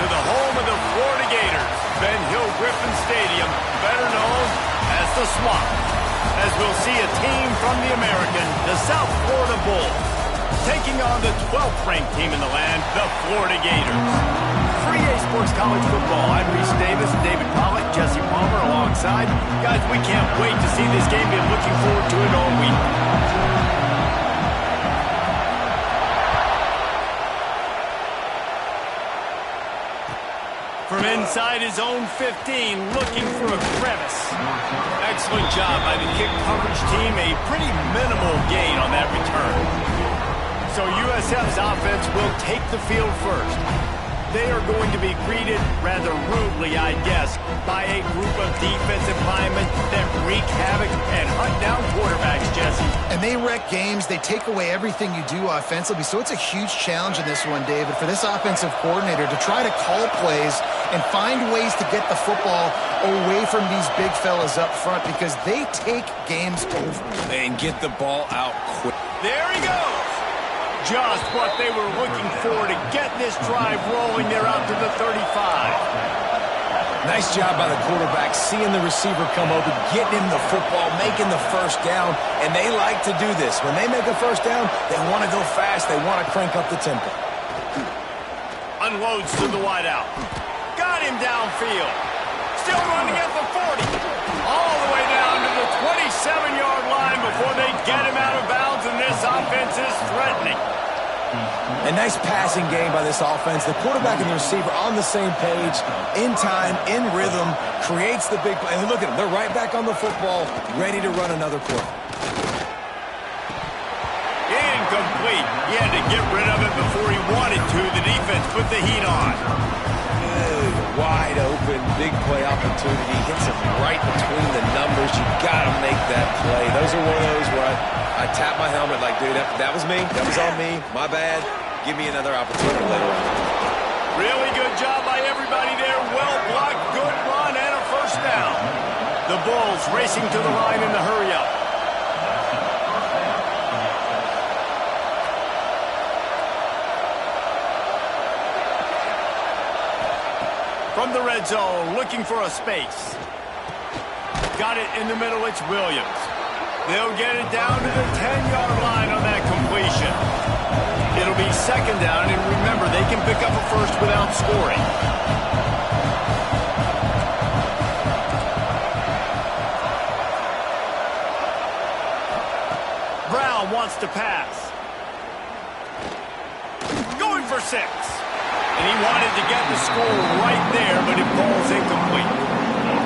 to the home of the Florida Gators, Ben Hill Griffin Stadium, better known as the Swamp, as we'll see a team from the American, the South Florida Bulls, taking on the 12th-ranked team in the land, the Florida Gators. For EA Sports College Football, I'm Reese Davis, David Pollock, Jesse Palmer alongside. Guys, we can't wait to see this game. Been looking forward to it all week. From inside his own 15, looking for a crevice. Excellent job by the kick coverage team. A pretty minimal gain on that return. So USF's offense will take the field first. They are going to be greeted rather rudely, I guess, by a group of defensive linemen that wreak havoc and hunt down quarterbacks, Jesse. And they wreck games. They take away everything you do offensively. So it's a huge challenge in this one, David, for this offensive coordinator to try to call plays and find ways to get the football away from these big fellas up front because they take games over. And get the ball out quick. There he goes. Just what they were looking for to get this drive rolling. They're out to the 35. Nice job by the quarterback, seeing the receiver come open, getting him the football, making the first down, and they like to do this. When they make a first down, they want to go fast. They want to crank up the tempo. Unloads to the wideout. Got him downfield. Still running at the 40. All the way down to the 27-yard line before they get him out of bounds, and this offense is threatening. A nice passing game by this offense. The quarterback and the receiver on the same page, in time, in rhythm, creates the big play. And look at them. They're right back on the football, ready to run another play. Incomplete. He had to get rid of it before he wanted to. The defense put the heat on. Good, wide open, big play opportunity. Hits him right between the numbers. You got to make that play. Those are one of those where I tap my helmet like, dude, that was me. That was on me. My bad. Give me another opportunity later on. Really good job by everybody there. Well blocked, good run, and a first down. The Bulls racing to the line in the hurry-up. From the red zone, looking for a space. Got it in the middle, it's Williams. They'll get it down to the 10-yard line on that completion. It'll be second down, and remember, they can pick up a first without scoring. Brown wants to pass. Going for 6. And he wanted to get the score right there, but it falls incomplete.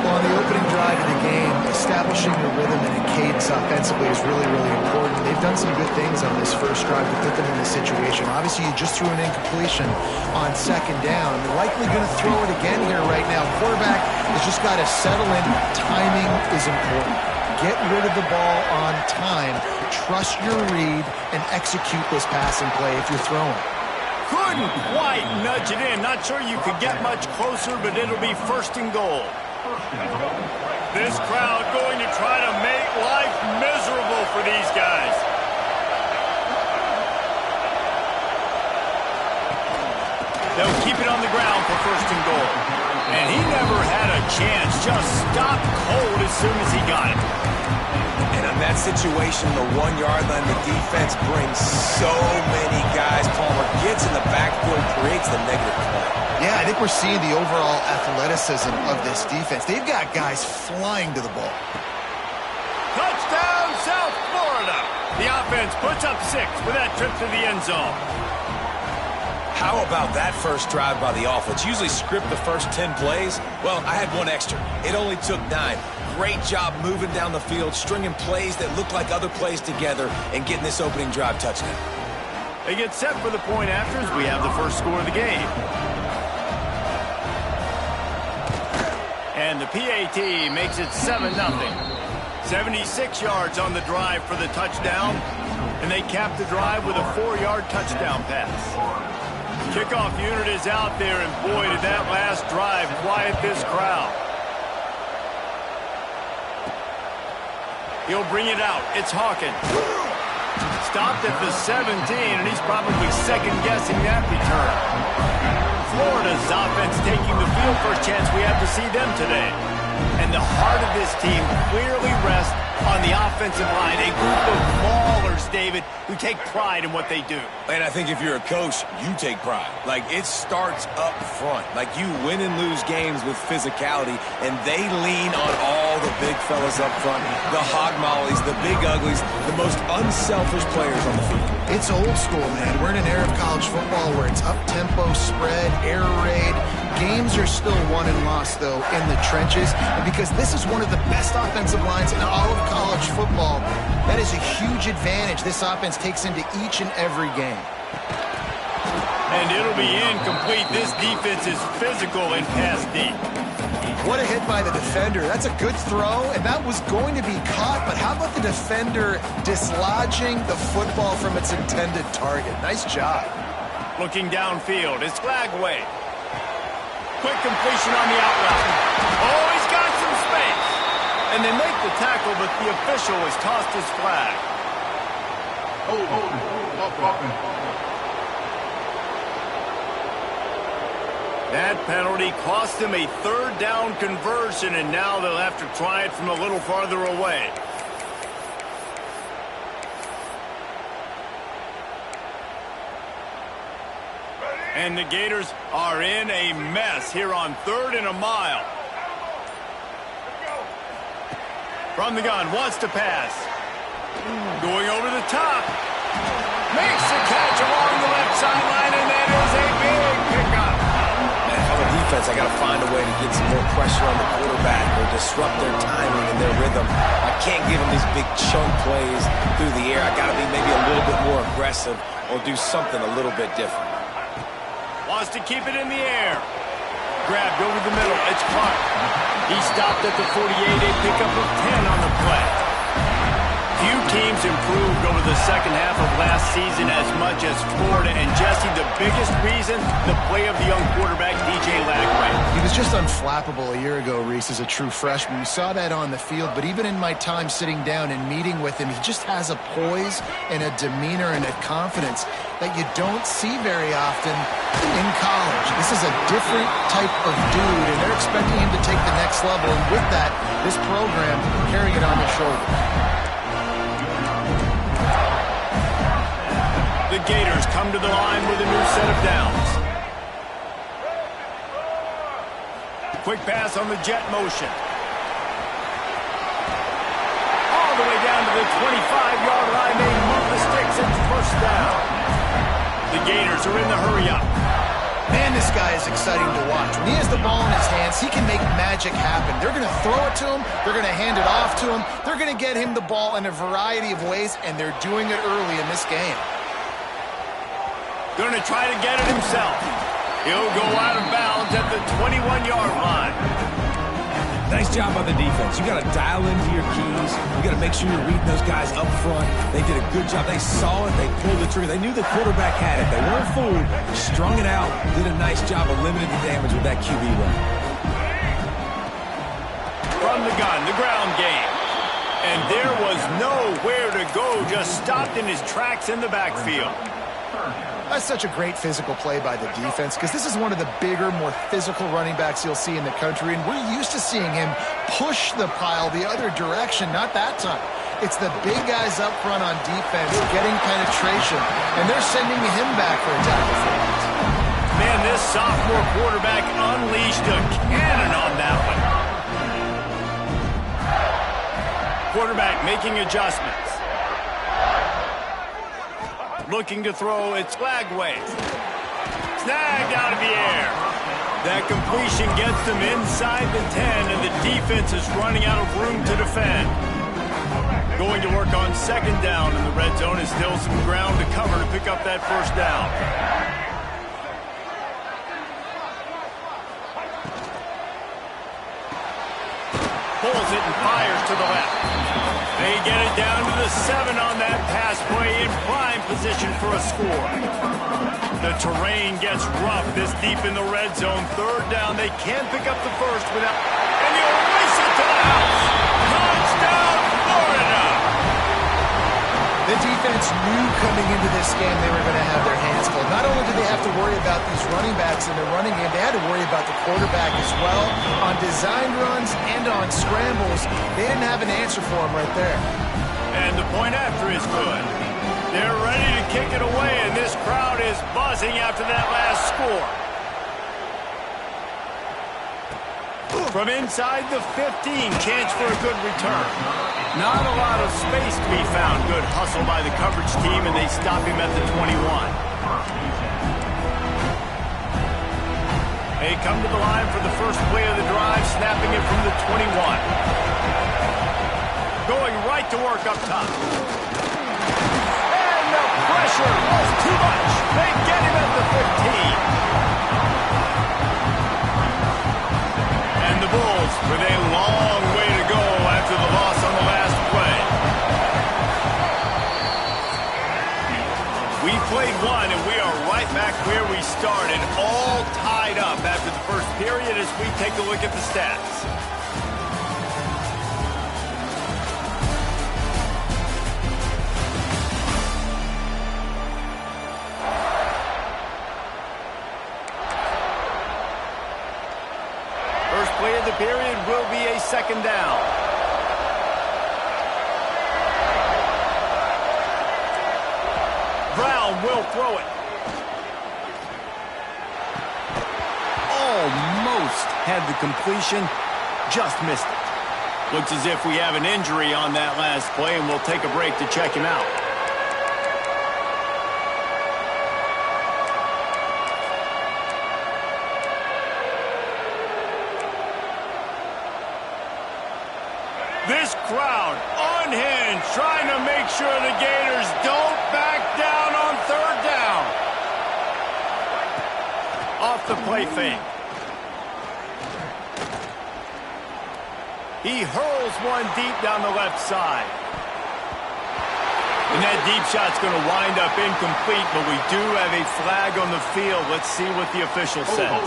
Well, on the opening drive of the game, establishing the rhythm and a cadence offensively is really, really important. They've done some good things on this first drive to put them in this situation. Obviously, you just threw an incompletion on second down. They're likely going to throw it again here right now. Quarterback has just got to settle in. Timing is important. Get rid of the ball on time. Trust your read and execute this passing play if you're throwing. Couldn't quite nudge it in. Not sure you could get much closer, but it'll be first and goal. This crowd going to try to make life miserable for these guys. They'll keep it on the ground for first and goal. And he never had a chance. Just stopped cold as soon as he got it. And on that situation, the 1-yard line, the defense brings so many guys. Palmer gets in the backfield, creates the negative play. Yeah, I think we're seeing the overall athleticism of this defense. They've got guys flying to the ball. Touchdown, South Florida. The offense puts up 6 with that trip to the end zone. How about that first drive by the offense? Usually script the first 10 plays. Well, I had one extra. It only took 9. Great job moving down the field, stringing plays that look like other plays together, and getting this opening drive touchdown. They get set for the point after as we have the first score of the game. And the PAT makes it 7-0. 76 yards on the drive for the touchdown, and they cap the drive with a 4-yard touchdown pass. Kickoff unit is out there, and boy, did that last drive quiet this crowd. He'll bring it out. It's Hawkins. Stopped at the 17, and he's probably second-guessing that return. Florida's offense taking the field. First chance we have to see them today. And the heart of this team clearly rests on the offensive line. A group of maulers, David, who take pride in what they do. And I think if you're a coach, you take pride. Like, it starts up front. Like, you win and lose games with physicality, and they lean on all the big fellas up front, the hog mollies, the big uglies, the most unselfish players on the field. It's old school, man. We're in an era of college football where it's up-tempo, spread, air raid. Games are still won and lost, though, in the trenches. And because this is one of the best offensive lines in all of college football, that is a huge advantage this offense takes into each and every game. And it'll be incomplete. This defense is physical and pass deep. What a hit by the defender. That's a good throw, and that was going to be caught, but how about the defender dislodging the football from its intended target? Nice job. Looking downfield, it's Flagway. Quick completion on the out route. Oh, he's got some space. And they make the tackle, but the official has tossed his flag. That penalty cost him a third down conversion, and now they'll have to try it from a little farther away. And the Gators are in a mess here on 3rd and a mile. From the gun, wants to pass. Going over the top. Makes the catch along the left sideline, and that is a big pickup. Man, on the defense, I got to find a way to get some more pressure on the quarterback or disrupt their timing and their rhythm. I can't give them these big chunk plays through the air. I got to be maybe a little bit more aggressive or do something a little bit different. Wants to keep it in the air. Grabbed over the middle. It's Clark. He stopped at the 48, a pickup of 10 on the play. Few teams improved over the second half of last season as much as Florida. And Jesse, the biggest reason, the play of the young quarterback, DJ Lagway. He was just unflappable a year ago, Reese, as a true freshman. We saw that on the field, but even in my time sitting down and meeting with him, he just has a poise and a demeanor and a confidence that you don't see very often in college. This is a different type of dude, and they're expecting him to take the next level, and with that, this program carrying it on his shoulders. The Gators come to the line with a new set of downs. Quick pass on the jet motion. All the way down to the 25-yard line. They move the sticks. It's first down. The Gators are in the hurry-up. Man, this guy is exciting to watch. When he has the ball in his hands, he can make magic happen. They're going to throw it to him. They're going to hand it off to him. They're going to get him the ball in a variety of ways, and they're doing it early in this game. Going to try to get it himself. He'll go out of bounds at the 21-yard line. Nice job by the defense. You got to dial into your keys. You got to make sure you're reading those guys up front. They did a good job. They saw it. They pulled the trigger. They knew the quarterback had it. They weren't fooled. Strung it out. Did a nice job of limiting the damage with that QB run. From the gun, the ground game. And there was nowhere to go. Just stopped in his tracks in the backfield. That's such a great physical play by the defense because this is one of the bigger, more physical running backs you'll see in the country, and we're used to seeing him push the pile the other direction. Not that time. It's the big guys up front on defense getting penetration, and they're sending him back for a tackle for it. Man, this sophomore quarterback unleashed a cannon on that one. Quarterback making adjustments. Looking to throw, it's Flagway. Snagged out of the air. That completion gets them inside the 10, and the defense is running out of room to defend. Going to work on second down in the red zone. Is still some ground to cover to pick up that first down. Pulls it and fires to the left. They get it down to the 7 on that pass play, in prime position for a score. The terrain gets rough this deep in the red zone. Third down, they can't pick up the first without... And he'll race it to the house! Touchdown, Florida! The defense knew coming into this game they were going to have their hands full. Not only did they have to worry about these running backs in the running game, they had to worry about the quarterback as well. On designed runs and on scrambles, they didn't have an answer for him right there. And the point after is good. They're ready to kick it away, and this crowd is buzzing after that last score. From inside the 15, chance for a good return. Not a lot of space to be found. Good hustle by the coverage team, and they stop him at the 21. They come to the line for the first play of the drive, snapping it from the 21. Going right to work up top. And the pressure was too much. They get him at the 15. And the Bulls with a long way to go after the loss on the last play. We played one, and we are right back where we started, all tied up after the first period as we take a look at the stats. First play of the period will be a second down. Brown will throw it. Almost had the completion, just missed it. Looks as if we have an injury on that last play, and we'll take a break to check him out. This crowd unhinged, trying to make sure the Gators don't back down on third down. Off the play fake. He hurls one deep down the left side. And that deep shot's going to wind up incomplete, but we do have a flag on the field. Let's see what the official says.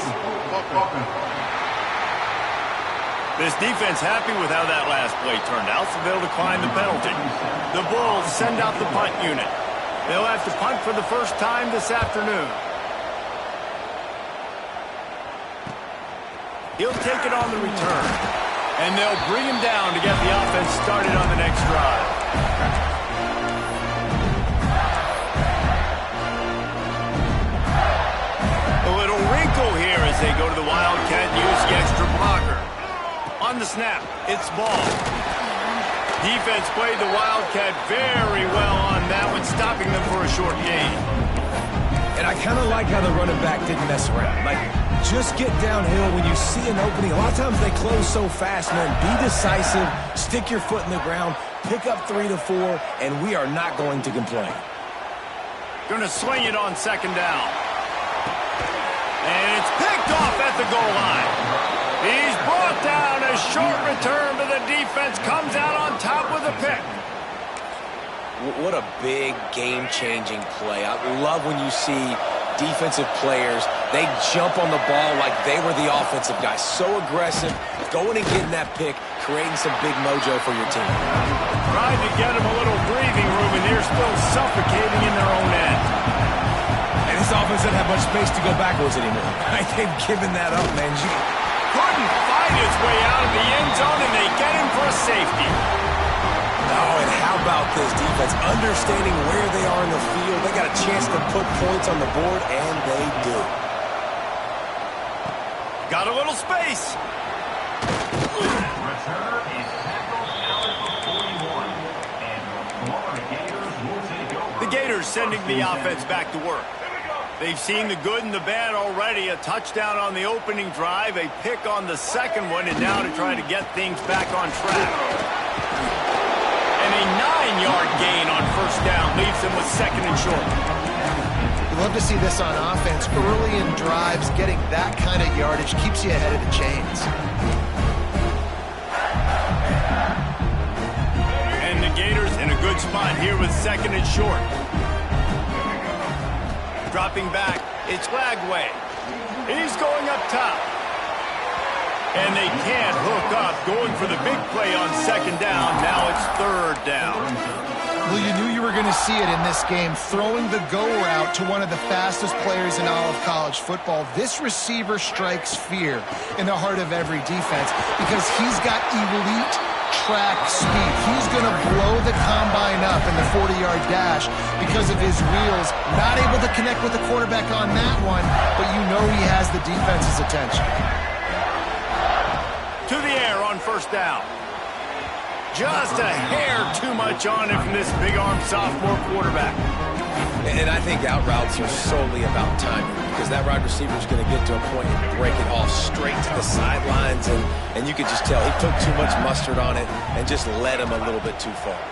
This defense happy with how that last play turned out, so they'll decline the penalty. The Bulls send out the punt unit. They'll have to punt for the first time this afternoon. He'll take it on the return. And they'll bring him down to get the offense started on the next drive. A little wrinkle here as they go to the Wildcat and use the extra blocker. On the snap, it's ball. Defense played the Wildcat very well on that one, stopping them for a short gain. And I kind of like how the running back didn't mess around. Like, just get downhill when you see an opening. A lot of times they close so fast, man. Be decisive, stick your foot in the ground, pick up 3 to 4, and we are not going to complain. Going to swing it on second down. And it's picked off at the goal line. He's brought down, a short return, but the defense comes out on top with a pick. What a big game-changing play. I love when you see defensive players, they jump on the ball like they were the offensive guys. So aggressive, going and getting that pick, creating some big mojo for your team. Trying to get them a little breathing room, and they're still suffocating in their own end. And this offense doesn't have much space to go backwards anymore. They've given that up, man. Couldn't fight his way out of the end zone, and they get him for a safety. Oh, and how about this defense? Understanding where they are in the field. They got a chance to put points on the board, and they do. Got a little space. The Gators sending the offense back to work. They've seen the good and the bad already. A touchdown on the opening drive, a pick on the second one, and now to try to get things back on track. And a 9-yard gain on first down leaves them with second and short. You love to see this on offense. Early in drives, getting that kind of yardage keeps you ahead of the chains. And the Gators in a good spot here with second and short. Dropping back, it's Lagway. He's going up top. And they can't hook up, going for the big play on second down. Now it's third down. Well, you knew you were going to see it in this game, throwing the go route to one of the fastest players in all of college football. This receiver strikes fear in the heart of every defense because he's got elite track speed. He's going to blow the combine up in the 40-yard dash because of his wheels. Not able to connect with the quarterback on that one, but you know he has the defense's attention. To the air on first down. Just a hair too much on it from this big-arm sophomore quarterback. And I think out routes are solely about timing because that wide receiver is going to get to a point and break it off straight to the sidelines, and you could just tell he took too much mustard on it and just led him a little bit too far.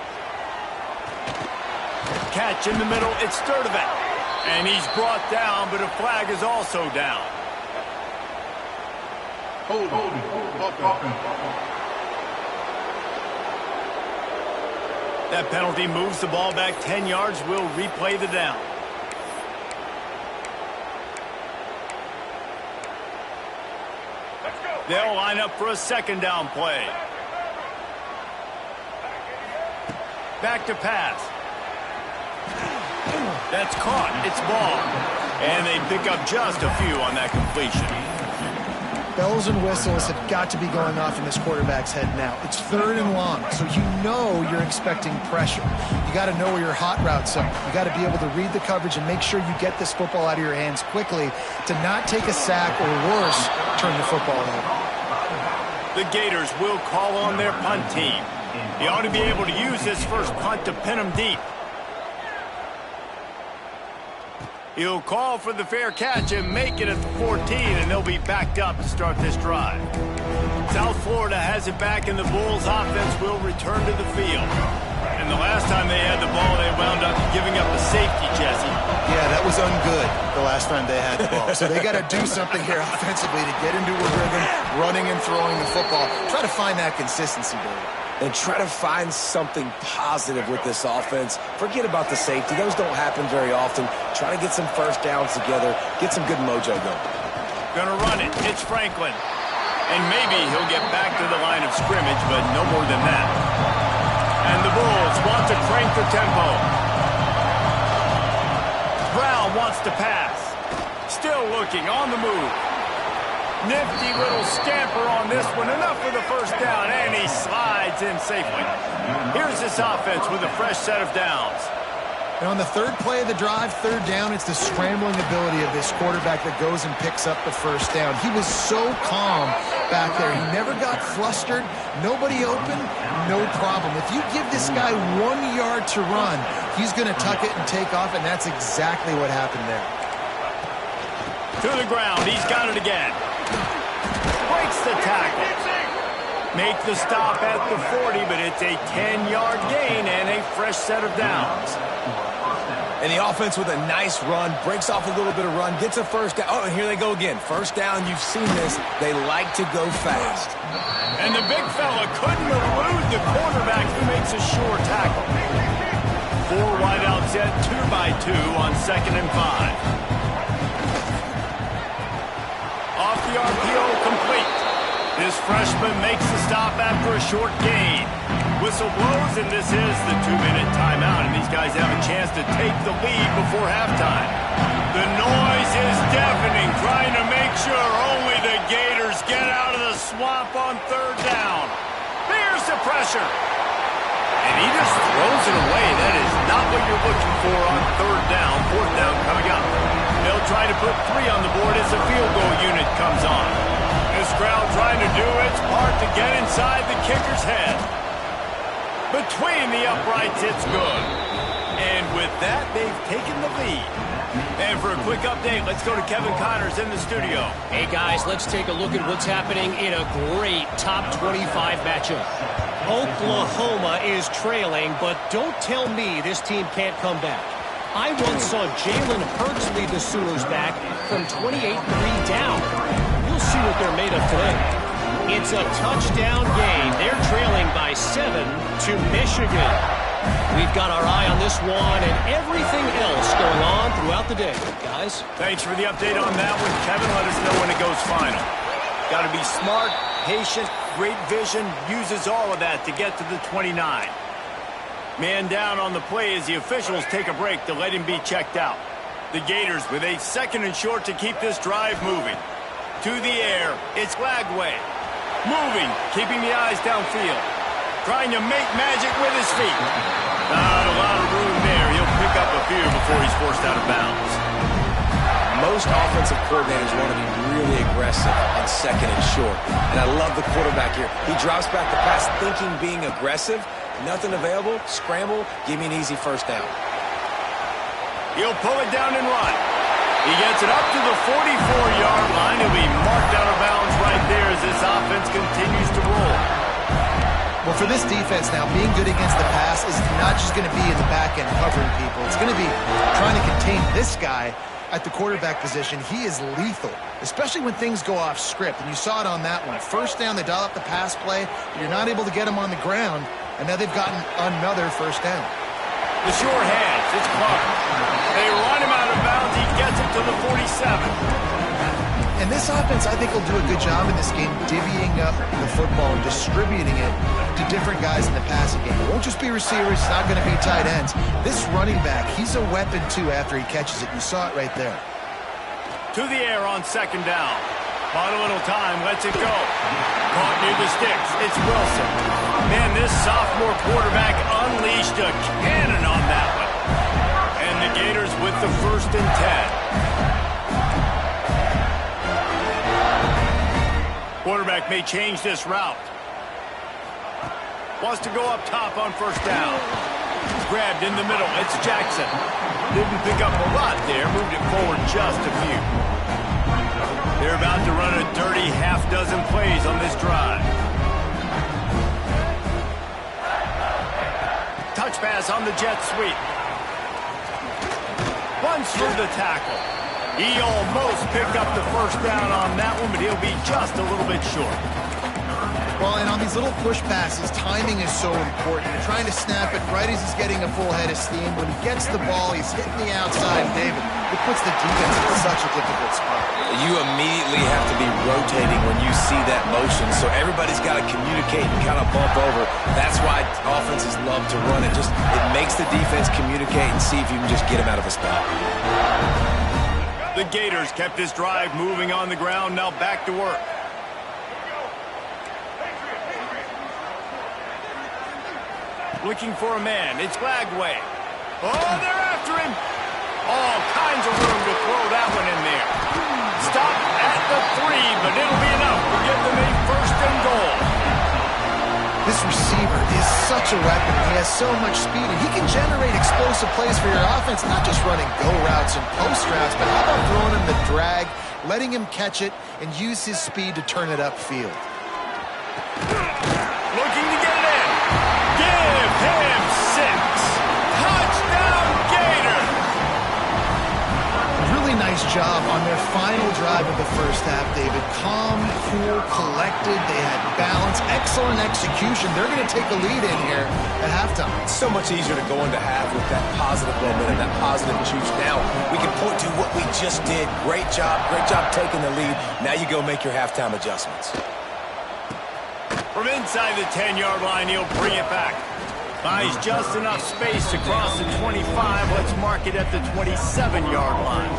Catch in the middle, it's Sturdivant. And he's brought down, but a flag is also down. Hold. That penalty moves the ball back 10 yards. We'll replay the down. They'll line up for a second down play. Back to pass. That's caught. It's ball. And they pick up just a few on that completion. Bells and whistles have got to be going off in this quarterback's head now. It's 3rd and long, so you know you're expecting pressure. You got to know where your hot routes are. You got to be able to read the coverage and make sure you get this football out of your hands quickly to not take a sack or worse, turn the football over. The Gators will call on their punt team. He ought to be able to use this first punt to pin them deep. He'll call for the fair catch and make it at the 14, and they'll be backed up to start this drive. South Florida has it back, and the Bulls' offense will return to the field. And the last time they had the ball, they wound up giving up a safety, Jesse. Yeah, that was ungood the last time they had the ball. So they got to do something here offensively to get into a rhythm, running and throwing the football. Try to find that consistency, David. And try to find something positive with this offense. Forget about the safety. Those don't happen very often. Try to get some first downs together. Get some good mojo going. Gonna run it. It's Franklin. And maybe he'll get back to the line of scrimmage, but no more than that. And the Bulls want to crank the tempo. Brown wants to pass. Still looking on the move. Nifty little scamper on this one. Enough for the first down, and he slides in safely. Here's this offense with a fresh set of downs. Now on the third play of the drive, 3rd down, it's the scrambling ability of this quarterback that goes and picks up the first down. He was so calm back there. He never got flustered. Nobody open, no problem. If you give this guy 1 yard to run, he's going to tuck it and take off, and that's exactly what happened there. To the ground. He's got it again. Breaks the tackle. Make the stop at the 40, but it's a 10-yard gain and a fresh set of downs. And the offense with a nice run, breaks off a little bit of run, gets a first down. Oh, and here they go again. First down, you've seen this. They like to go fast. And the big fella couldn't elude the quarterback who makes a sure tackle. 4 wideouts set 2-by-2 on 2nd and 5. Off the RPO, complete. This freshman makes the stop after a short gain. Whistle blows, and this is the 2-minute timeout, and these guys have a chance to take the lead before halftime. The noise is deafening, trying to make sure only the Gators get out of the swamp on 3rd down. Here's the pressure. And he just throws it away. That is not what you're looking for on 3rd down. 4th down coming up. They'll try to put 3 on the board as the field goal unit comes on. This crowd trying to do its part to get inside the kicker's head. Between the uprights, it's good. And with that, they've taken the lead. And for a quick update, let's go to Kevin Connors in the studio. Hey, guys, let's take a look at what's happening in a great top 25 matchup. Oklahoma is trailing, but don't tell me this team can't come back. I once saw Jalen Hurts lead the Sooners back from 28-3 down. We'll see what they're made of today. It's a touchdown game. They're trailing by 7 to Michigan. We've got our eye on this one and everything else going on throughout the day, guys. Thanks for the update on that one, Kevin. Let us know when it goes final. Got to be smart, patient, great vision, uses all of that to get to the 29. Man down on the play as the officials take a break to let him be checked out. The Gators with a 2nd and short to keep this drive moving. To the air, it's Lagway. Moving, keeping the eyes downfield. Trying to make magic with his feet. Not a lot of room there. He'll pick up a few before he's forced out of bounds. Most offensive coordinators want to be really aggressive on 2nd and short. And I love the quarterback here. He drops back the pass thinking being aggressive. Nothing available. Scramble. Give me an easy 1st down. He'll pull it down and run. He gets it up to the 44-yard line. He'll be marked out of bounds right there as this offense continues to roll. Well, for this defense now, being good against the pass is not just going to be in the back end covering people. It's going to be trying to contain this guy at the quarterback position. He is lethal, especially when things go off script. And you saw it on that one. 1st down, they dial up the pass play. You're not able to get him on the ground. And now they've gotten another 1st down. The sure hands, it's Clark. They run him out of bounds. He gets it to the 47. And this offense, I think, will do a good job in this game divvying up the football and distributing it to different guys in the passing game. It won't just be receivers. It's not going to be tight ends. This running back, he's a weapon, too, after he catches it. You saw it right there. To the air on 2nd down. Bought a little time, lets it go. Caught near the sticks. It's Wilson. Man, this sophomore quarterback unleashed a cannon on that one. And the Gators with the 1st and 10. Quarterback may change this route. Wants to go up top on 1st down. Grabbed in the middle. It's Jackson. Didn't pick up a lot there. Moved it forward just a few. They're about to run a dirty half-dozen plays on this drive. Touch pass on the jet sweep. Runs through the tackle. He almost picked up the 1st down on that one, but he'll be just a little bit short. Well, and on these little push passes, timing is so important. You're trying to snap it right as he's getting a full head of steam. When he gets the ball, he's hitting the outside. David, it puts the defense in such a difficult spot. You immediately have to be rotating when you see that motion, so everybody's got to communicate and kind of bump over. That's why offenses love to run it. It makes the defense communicate and see if you can just get him out of a spot. The Gators kept this drive moving on the ground, now back to work. Looking for a man. It's Lagway. Oh, they're after him. All kinds of room to throw that one in there. Stop at the 3, but it'll be enough to give them a 1st and goal. This receiver is such a weapon. He has so much speed, and he can generate explosive plays for your offense, not just running go routes and post routes, but how about throwing him the drag, letting him catch it, and use his speed to turn it upfield. Looking to get it in. Give him 6. Touchdown, Gators! Really nice job on their final drive of the 1st half, David. Calm, cool, collected. They had balance, excellent execution. They're going to take a lead in here at halftime. It's so much easier to go into half with that positive momentum, that positive juice. Now we can point to what we just did. Great job taking the lead. Now you go make your halftime adjustments. From inside the 10-yard line, he'll bring it back. Buys just enough space to cross the 25. Let's mark it at the 27-yard line.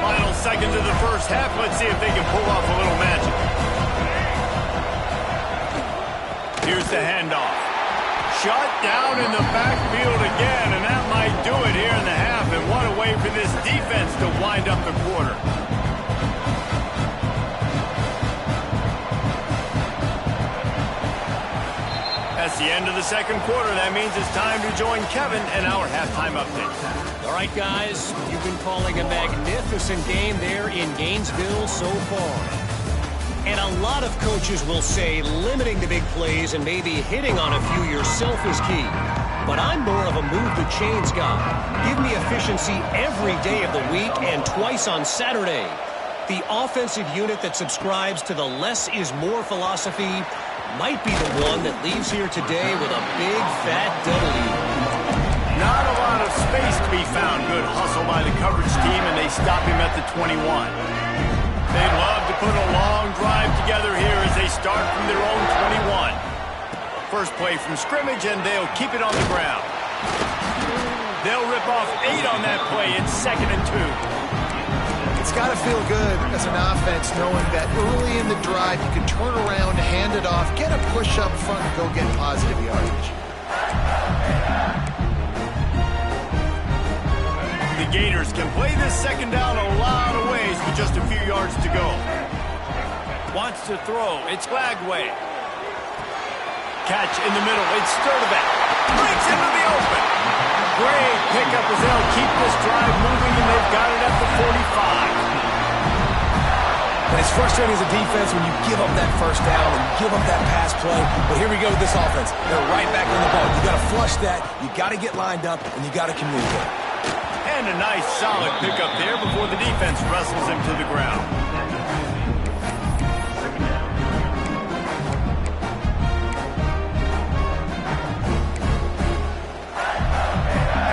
Final seconds of the 1st half. Let's see if they can pull off a little magic. Here's the handoff. Shut down in the backfield again, and that might do it here in the half. And what a way for this defense to wind up the quarter. That's the end of the 2nd quarter. That means it's time to join Kevin in our halftime update. All right, guys, you've been calling a magnificent game there in Gainesville so far. And a lot of coaches will say limiting the big plays and maybe hitting on a few yourself is key. But I'm more of a move the chains guy. Give me efficiency every day of the week and twice on Saturday. The offensive unit that subscribes to the less is more philosophy might be the one that leaves here today with a big fat W. Not a lot of space to be found. Good hustle by the coverage team, and they stop him at the 21. They'd love to put a long drive together here as they start from their own 21. First play from scrimmage, and they'll keep it on the ground. They'll rip off 8 on that play. It's 2nd and 2. It's got to feel good as an offense knowing that early in the drive you can turn around, hand it off, get a push up front, and go get positive yardage. The Gators can play this second down a lot of ways with just a few yards to go. Wants to throw. It's Glagway. Catch in the middle. It's Sturdivant. Breaks into the open. Great pickup as they'll keep this drive moving, and they've got it at the 45. And it's frustrating as a defense when you give up that first down and give up that pass play. But here we go with this offense. They're right back on the ball. You got to flush that. You got to get lined up, and you got to communicate. And a nice solid pickup there before the defense wrestles him to the ground.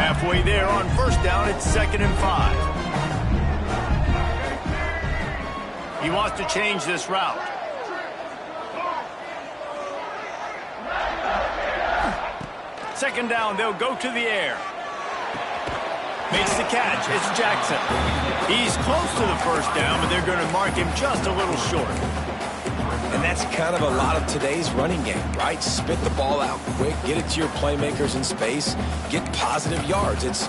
Halfway there on first down, it's 2nd and 5. He wants to change this route. Second down, they'll go to the air. Makes the catch. It's Jackson. He's close to the first down, but they're going to mark him just a little short. And that's kind of a lot of today's running game, right? Spit the ball out quick, get it to your playmakers in space, get positive yards. It's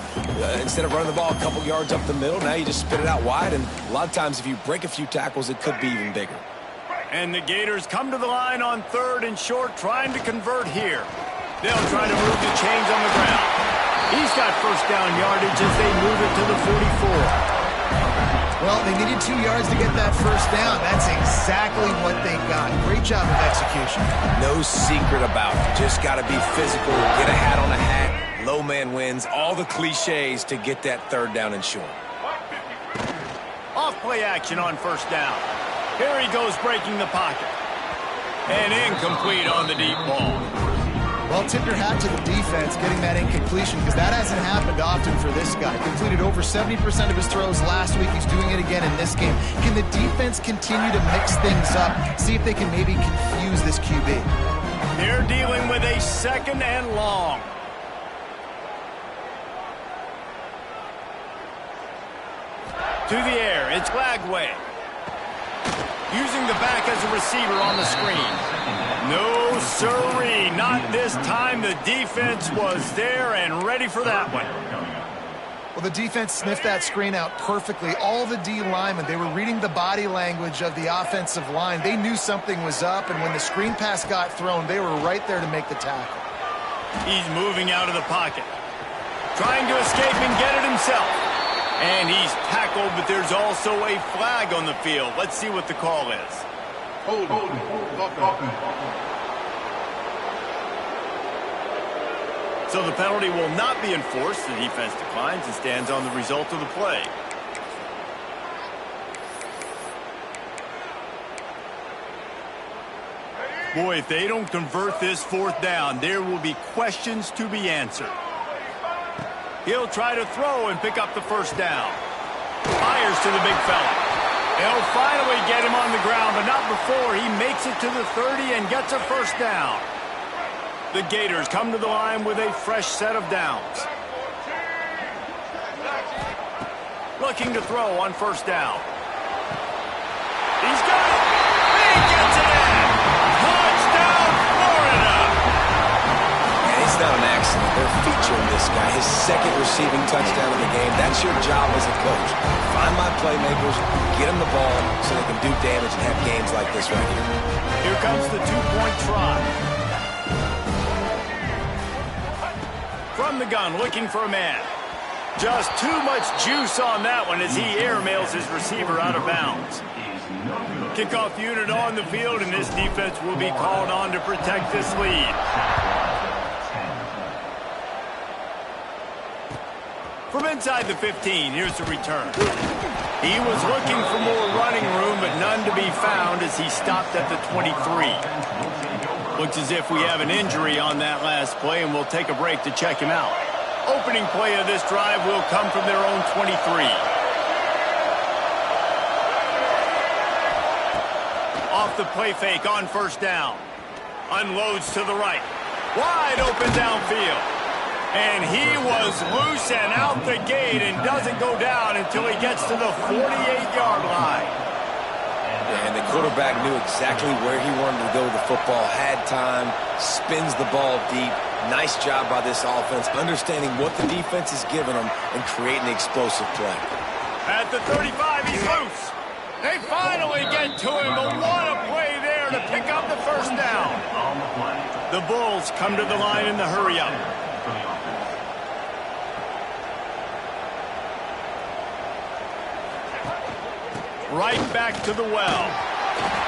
instead of running the ball a couple yards up the middle, now you just spit it out wide, and a lot of times if you break a few tackles, it could be even bigger. And the Gators come to the line on 3rd and short, trying to convert here. They'll try to move the chains on the ground. He's got first down yardage as they move it to the 44. Well, they needed 2 yards to get that first down. That's exactly what they got. Great job of execution. No secret about it. Just got to be physical, get a hat on a hat, low man wins, all the cliches to get that 3rd down and short. Off play action on first down. Here he goes breaking the pocket. And incomplete on the deep ball. Well, tip your hat to the defense getting that incompletion because that hasn't happened often for this guy. Completed over 70% of his throws last week. He's doing it again in this game. Can the defense continue to mix things up? See if they can maybe confuse this QB. They're dealing with a 2nd and long. To the air, it's Glagway. Using the back as a receiver on the screen. No, sirree, not this time. The defense was there and ready for that one. Well, the defense sniffed that screen out perfectly. All the D linemen, they were reading the body language of the offensive line. They knew something was up, and when the screen pass got thrown, they were right there to make the tackle. He's moving out of the pocket. Trying to escape and get it himself. And he's tackled, but there's also a flag on the field. Let's see what the call is. Hold. So the penalty will not be enforced. The defense declines and stands on the result of the play. Boy, if they don't convert this 4th down, there will be questions to be answered. He'll try to throw and pick up the first down. Fires to the big fella. They'll finally get him on the ground, but not before he makes it to the 30 and gets a first down. The Gators come to the line with a fresh set of downs. Looking to throw on first down. He's got it. He gets it in. Touchdown, Florida. And it's not an accident. They're featuring this guy, his 2nd receiving touchdown of the game. That's your job as a coach. Find my playmakers, get them the ball so they can do damage and have games like this right here. Here comes the 2-point try. From the gun, looking for a man. Just too much juice on that one as he airmails his receiver out of bounds. Kickoff unit on the field, and this defense will be called on to protect this lead. From inside the 15, here's the return. He was looking for more running room, but none to be found as he stopped at the 23. Looks as if we have an injury on that last play, and we'll take a break to check him out. Opening play of this drive will come from their own 23. off the play fake on first down. Unloads to the right. Wide open downfield. And he was loose and out the gate and doesn't go down until he gets to the 48-yard line. And the quarterback knew exactly where he wanted to go with the football, had time, spins the ball deep. Nice job by this offense, understanding what the defense is giving them and creating an explosive play. At the 35, he's loose. They finally get to him, but what a play there to pick up the first down. The Bulls come to the line in the hurry-up. Right back to the well.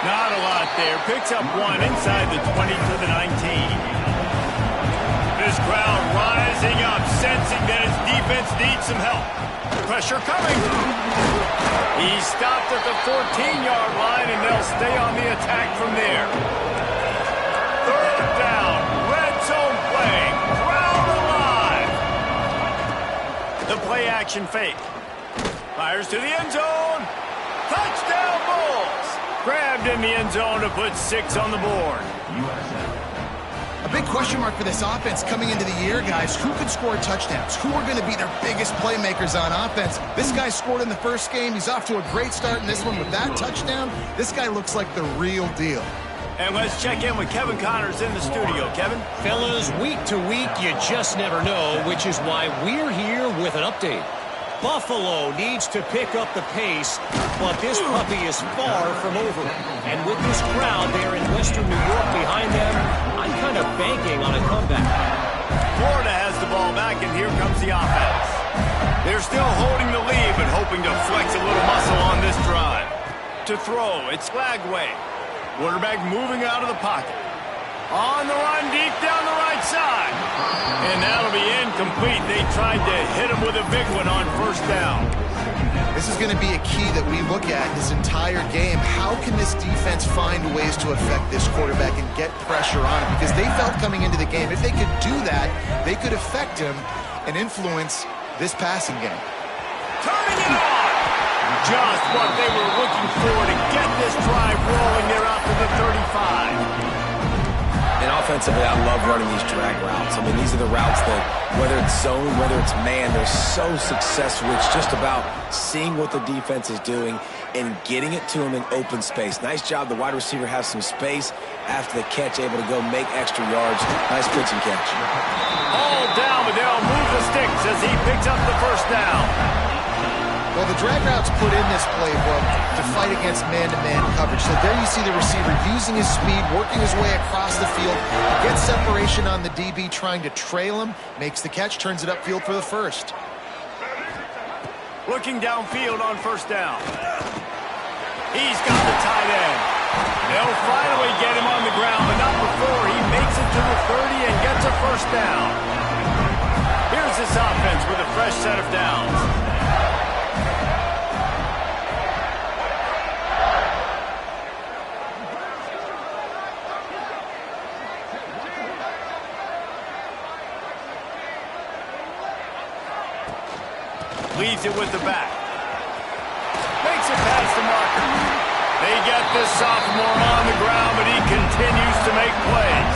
Not a lot there. Picks up one inside the 20 to the 19. This crowd rising up, sensing that his defense needs some help. Pressure coming. He's stopped at the 14-yard line, and they'll stay on the attack from there. Third down. Red zone play. Crowd alive. The play action fake. Fires to the end zone. Touchdown Bulls! Grabbed in the end zone to put 6 on the board. A big question mark for this offense coming into the year, guys. Who could score touchdowns? Who are going to be their biggest playmakers on offense? This guy scored in the first game. He's off to a great start in this one with that touchdown. This guy looks like the real deal. And let's check in with Kevin Connors in the studio. Kevin? Fellas, week to week, you just never know, which is why we're here with an update. Buffalo needs to pick up the pace, but this puppy is far from over. And with this crowd there in Western New York behind them, I'm kind of banking on a comeback. Florida has the ball back, and here comes the offense. They're still holding the lead, but hoping to flex a little muscle on this drive. To throw, it's Flagway. Quarterback moving out of the pocket. On the run, deep down the right side. And that'll be incomplete. They tried to hit him with a big one on first down. This is going to be a key that we look at this entire game. How can this defense find ways to affect this quarterback and get pressure on him? Because they felt coming into the game, if they could do that, they could affect him and influence this passing game. Turning it on! Just what they were looking for to get this drive rolling. They're out to the 35. And offensively, I love running these drag routes. I mean, these are the routes that, whether it's zone, whether it's man, they're so successful. It's just about seeing what the defense is doing and getting it to him in open space. Nice job. The wide receiver has some space after the catch, able to go make extra yards. Nice pitch and catch. All down, but they'll move the sticks as he picks up the first down. Well, the drag routes put in this playbook to fight against man-to-man coverage. So there you see the receiver using his speed, working his way across the field, gets separation on the DB, trying to trail him, makes the catch, turns it upfield for the first. Looking downfield on first down. He's got the tight end. They'll finally get him on the ground, but not before he makes it to the 30 and gets a first down. Here's this offense with a fresh set of downs. Leaves it with the back. Makes it past the marker. They get this sophomore on the ground, but he continues to make plays.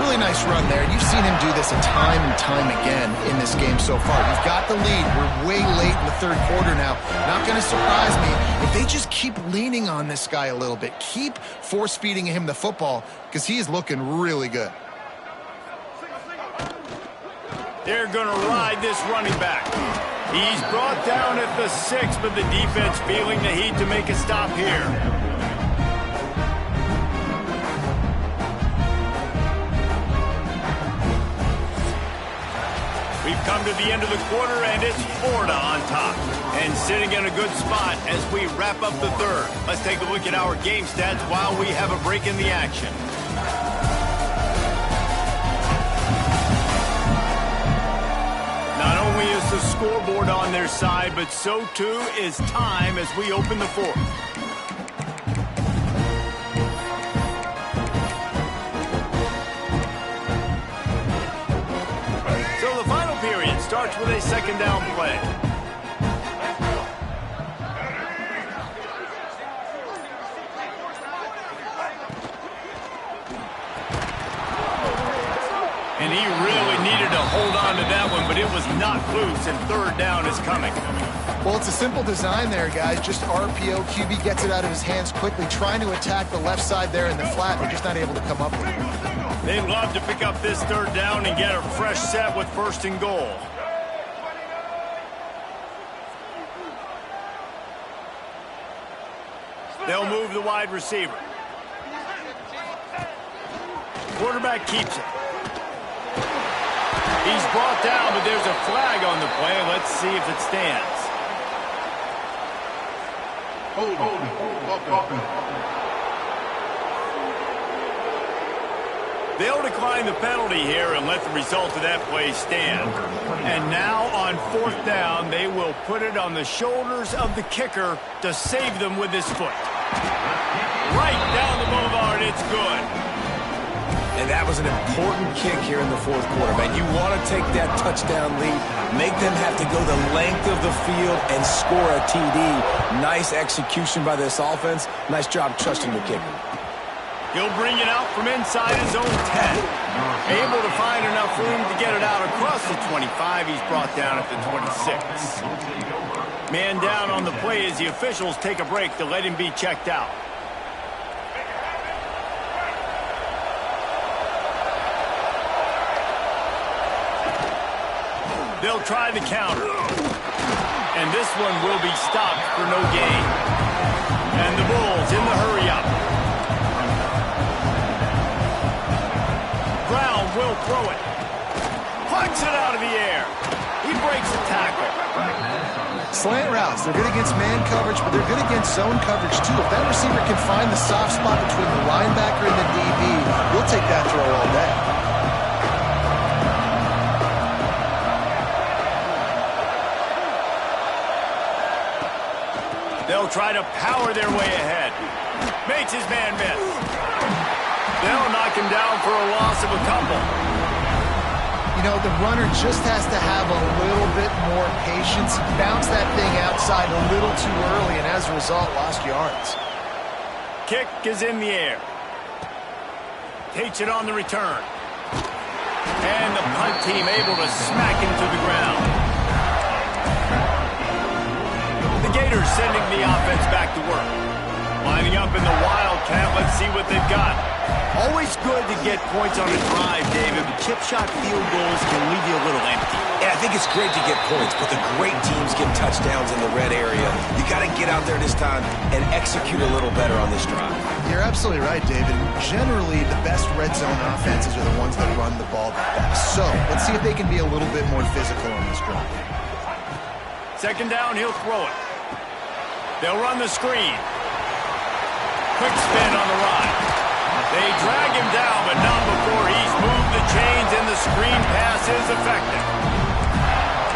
Really nice run there. You've seen him do this a time and time again in this game so far. You've got the lead. We're way late in the third quarter now. Not going to surprise me if they just keep leaning on this guy a little bit. Keep force-feeding him the football because he is looking really good. They're going to ride this running back. He's brought down at the 6, but the defense feeling the heat to make a stop here. We've come to the end of the quarter, and it's Florida on top. And sitting in a good spot as we wrap up the third. Let's take a look at our game stats while we have a break in the action. Not only is the scoreboard on their side, but so too is time as we open the fourth. So the final period starts with a second down play. And he really needed to hold on to that one, but it was not loose, and third down is coming. Well, it's a simple design there, guys. Just RPO. QB gets it out of his hands quickly, trying to attack the left side there in the flat. They're just not able to come up with it. They'd love to pick up this third down and get a fresh set with first and goal. They'll move the wide receiver. Quarterback keeps it. He's brought down, but there's a flag on the play. Let's see if it stands. They'll decline the penalty here and let the result of that play stand. And now on fourth down, they will put it on the shoulders of the kicker to save them with his foot. Right down the boulevard, it's good. And that was an important kick here in the fourth quarter, man. You want to take that touchdown lead, make them have to go the length of the field and score a TD. Nice execution by this offense. Nice job trusting the kicker. He'll bring it out from inside his own 10. Able to find enough room to get it out across the 25. He's brought down at the 26. Man down on the play as the officials take a break to let him be checked out. They'll try the counter. And this one will be stopped for no gain. And the Bulls in the hurry-up. Brown will throw it. Plucks it out of the air. He breaks the tackle. Slant routes, they're good against man coverage, but they're good against zone coverage too. If that receiver can find the soft spot between the linebacker and the DB, you'll take that throw all day. They'll try to power their way ahead. Makes his man miss. They'll knock him down for a loss of a couple. You know, the runner just has to have a little bit more patience. Bounce that thing outside a little too early, and as a result, lost yards. Kick is in the air. Takes it on the return. And the punt team able to smack him to the ground. The Gators sending the offense back to work. Lining up in the Wildcat. Let's see what they've got. Always good to get points on a drive, David, but chip shot field goals can leave you a little empty. Yeah, I think it's great to get points, but the great teams get touchdowns in the red area. You got to get out there this time and execute a little better on this drive. You're absolutely right, David. Generally, the best red zone offenses are the ones that run the ball the best. So, let's see if they can be a little bit more physical on this drive. Second down, he'll throw it. They'll run the screen. Quick spin on the run. They drag him down, but not before he's moved the chains and the screen pass is effective.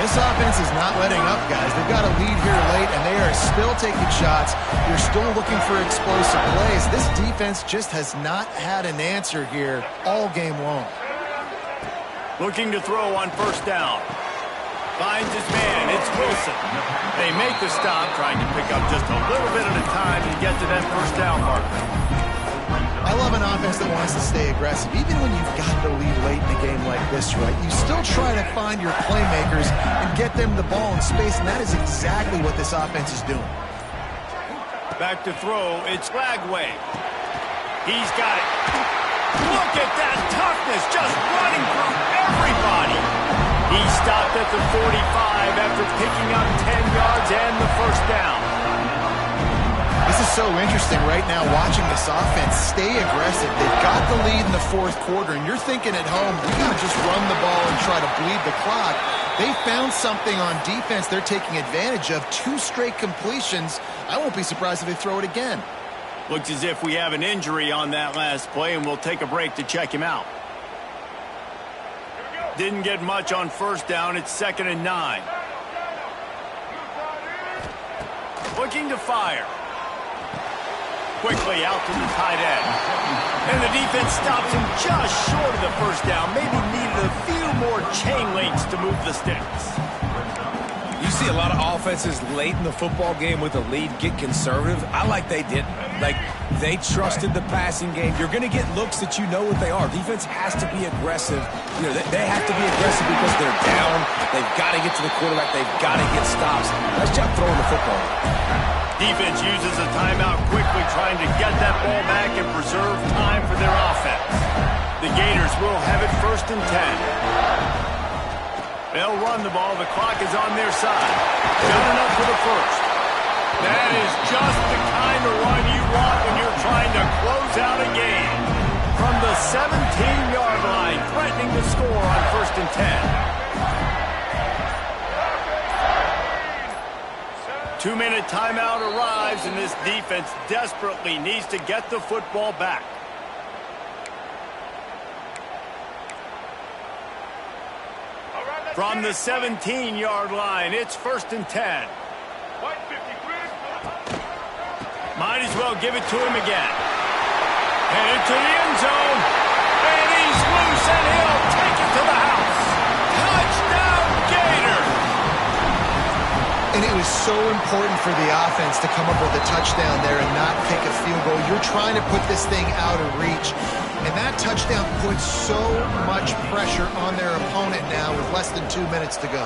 This offense is not letting up, guys. They've got a lead here late, and they are still taking shots. They're still looking for explosive plays. This defense just has not had an answer here all game long. Looking to throw on first down. Finds his man. It's Wilson. They make the stop, trying to pick up just a little bit at a time to get to that first down marker. I love an offense that wants to stay aggressive. Even when you've got the lead late in a game like this, right, you still try to find your playmakers and get them the ball in space, and that is exactly what this offense is doing. Back to throw. It's Lagway. He's got it. Look at that toughness, just running through everybody. He stopped at the 45 after picking up 10 yards and the first down. This is so interesting right now, watching this offense stay aggressive. They've got the lead in the fourth quarter, and you're thinking at home, we got to just run the ball and try to bleed the clock. They found something on defense they're taking advantage of. 2 straight completions. I won't be surprised if they throw it again. Looks as if we have an injury on that last play, and we'll take a break to check him out. Didn't get much on first down. It's 2nd and 9. Looking to fire. Quickly out to the tight end. And the defense stops him just short of the first down. Maybe needed a few more chain links to move the sticks. You see a lot of offenses late in the football game with a lead get conservative. I like they didn't. Like, They trusted the passing game. You're going to get looks that you know what they are. Defense has to be aggressive. You know, they have to be aggressive because they're down. They've got to get to the quarterback. They've got to get stops. Nice job throwing the football. Defense uses a timeout quickly, trying to get that ball back and preserve time for their offense. The Gators will have it 1st and 10. They'll run the ball. The clock is on their side. Got enough for the first. That is just the kind of run you want when you're trying to close out a game. From the 17-yard line, threatening to score on 1st and 10. 2-minute timeout arrives, and this defense desperately needs to get the football back. From the 17-yard line, it's 1st and 10. Might as well give it to him again. Headed to the end zone. And he's loose, and he'll take it to the house. Touchdown, Gators! And it was so important for the offense to come up with a touchdown there and not kick a field goal. You're trying to put this thing out of reach. And that touchdown puts so much pressure on their opponent now with less than 2 minutes to go.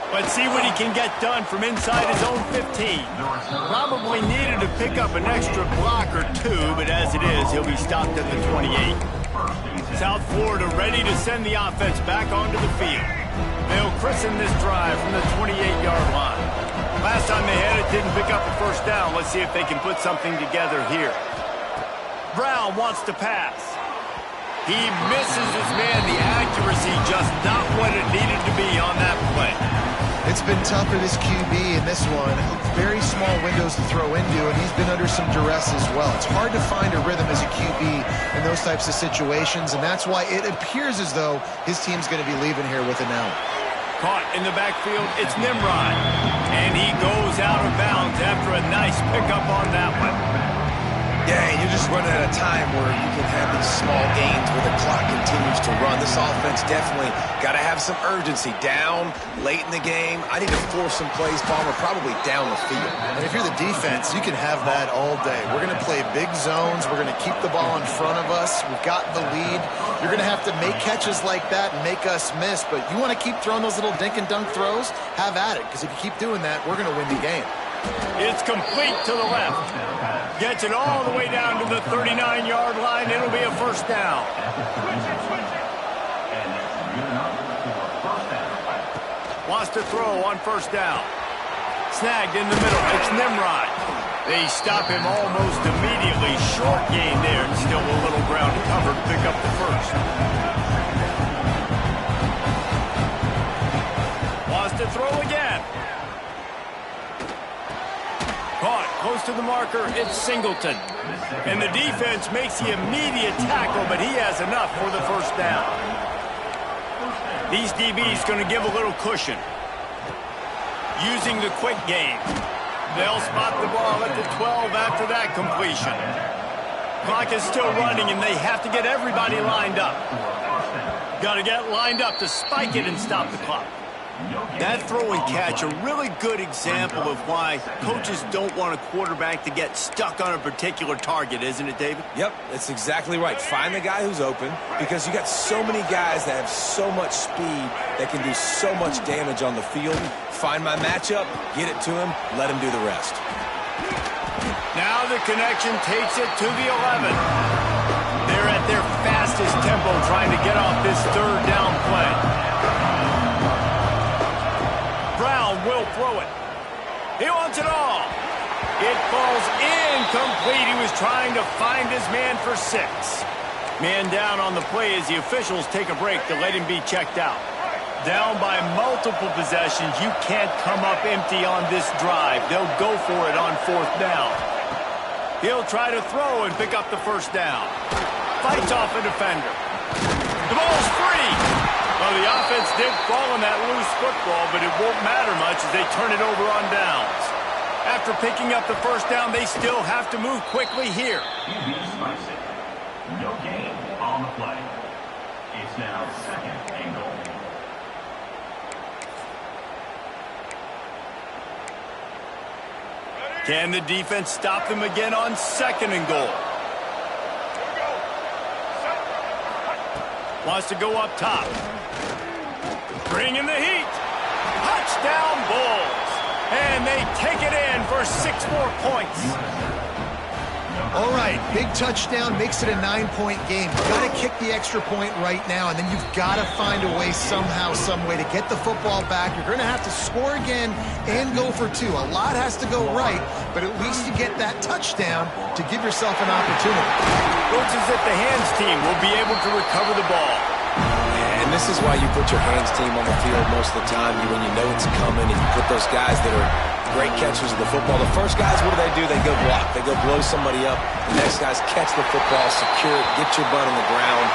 Let's see what he can get done from inside his own 15. Probably needed to pick up an extra block or two, but as it is, he'll be stopped at the 28. South Florida ready to send the offense back onto the field. They'll christen this drive from the 28-yard line. Last time they had it, didn't pick up a first down. Let's see if they can put something together here. Brown wants to pass. He misses his man. The accuracy just not what it needed to be on that play. It's been tough for this QB in this one. Very small windows to throw into, and he's been under some duress as well. It's hard to find a rhythm as a QB in those types of situations, and that's why it appears as though his team's going to be leaving here with an out. Caught in the backfield, it's Nimrod. And he goes out of bounds after a nice pickup on that one. Yeah, and you're just running out of time where you can have these small gains where the clock continues to run. This offense definitely got to have some urgency. Down late in the game, I need to force some plays, Palmer, probably down the field. And if you're the defense, you can have that all day. We're going to play big zones. We're going to keep the ball in front of us. We've got the lead. You're going to have to make catches like that and make us miss. But you want to keep throwing those little dink and dunk throws? Have at it, because if you keep doing that, we're going to win the game. It's complete to the left. Gets it all the way down to the 39-yard line. It'll be a first down. Wants to throw on first down. Snagged in the middle. It's Nimrod. They stop him almost immediately. Short gain there, and still a little ground to cover to pick up the first. Wants to throw again. Caught close to the marker, it's Singleton. And the defense makes the immediate tackle, but he has enough for the first down. These DBs going to give a little cushion. Using the quick game. They'll spot the ball at the 12 after that completion. Clock is still running, and they have to get everybody lined up. Got to get lined up to spike it and stop the clock. That throw and catch, a really good example of why coaches don't want a quarterback to get stuck on a particular target, isn't it, David? Yep, that's exactly right. Find the guy who's open, because you got so many guys that have so much speed that can do so much damage on the field. Find my matchup, get it to him, let him do the rest. Now the connection takes it to the 11. They're at their fastest tempo trying to get off this third down play. Brown will throw it. He wants it all. It falls incomplete. He was trying to find his man for 6. Man down on the play as the officials take a break to let him be checked out. Down by multiple possessions. You can't come up empty on this drive. They'll go for it on 4th down. He'll try to throw and pick up the first down. Fights off a defender. The ball's free. Well, the offense did fall on that loose football, but it won't matter much as they turn it over on downs. After picking up the first down, they still have to move quickly here. No gain on the play. It's now 2nd and goal. Can the defense stop them again on 2nd and goal? Wants to go up top. Bringing the heat. Touchdown Bulls. And they take it in for 6 more points. All right, big touchdown makes it a 9-point game. You've got to kick the extra point right now, and then you've got to find a way somehow, some way to get the football back. You're going to have to score again and go for 2. A lot has to go right, but at least you get that touchdown to give yourself an opportunity. Looks as if the hands team will be able to recover the ball. And this is why you put your hands team on the field most of the time when you know it's coming, and you put those guys that are great catchers of the football. The first guys, what do? They go block. They go blow somebody up. The next guys catch the football, secure it, get your butt on the ground.